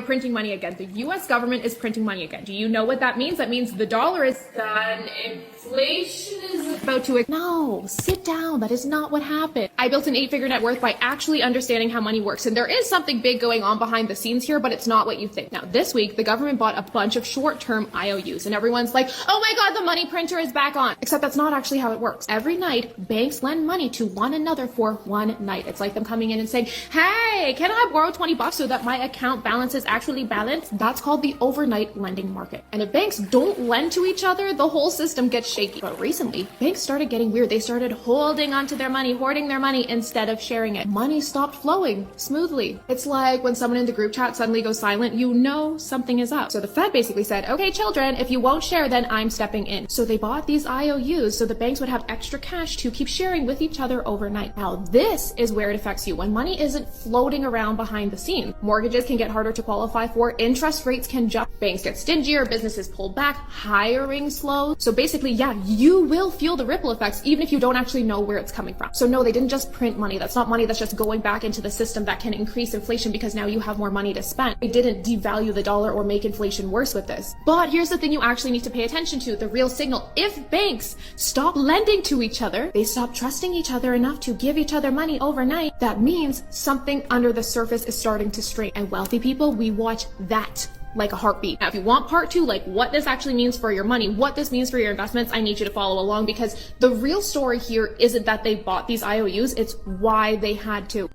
printing money again. The US government is printing money again. Do you know what that means? That means the dollar is done. Inflation is about to... No, sit down. That is not what happened. I built an 8-figure net worth by actually understanding how money works. And there is something big going on behind the scenes here, but it's not what you think. Now, this week, the government bought a bunch of short-term IOUs, and everyone's like, oh my God, the money printer is back on. Except that's not actually how it works. Every night, banks lend money to one another for one night. It's like them coming in and saying, hey, can I borrow $20 so that my account balance is actually balanced? That's called the overnight lending market. And if banks don't lend to each other, the whole system gets shaky. But recently, banks started getting weird. They started holding onto their money, hoarding their money instead of sharing it. Money stopped flowing smoothly. It's like when someone in the group chat suddenly goes silent, you know something is up. So the Fed basically said, okay, children, if you won't share, then I'm stepping in. So they bought these IOUs so the banks would have extra cash to keep sharing with each other overnight. Now, this is where it affects you. When money isn't floating around behind the scenes, mortgages can get harder to qualify for, interest rates can jump, banks get stingier, businesses pull back, hiring slows. So basically, yeah, you will feel the ripple effects even if you don't actually know where it's coming from. So no, they didn't just print money. That's not money that's just going back into the system that can increase inflation because now you have more money to spend. They didn't devalue the dollar or make inflation worse with this. But here's the thing you actually need to pay attention to, the real signal. If banks stop lending to each other, they stop trusting each other enough to give each other money overnight, that means something under the surface is starting to strain. And wealthy people, we watch that like a heartbeat. Now, if you want part 2, like what this actually means for your money, what this means for your investments, I need you to follow along because the real story here isn't that they bought these IOUs, it's why they had to.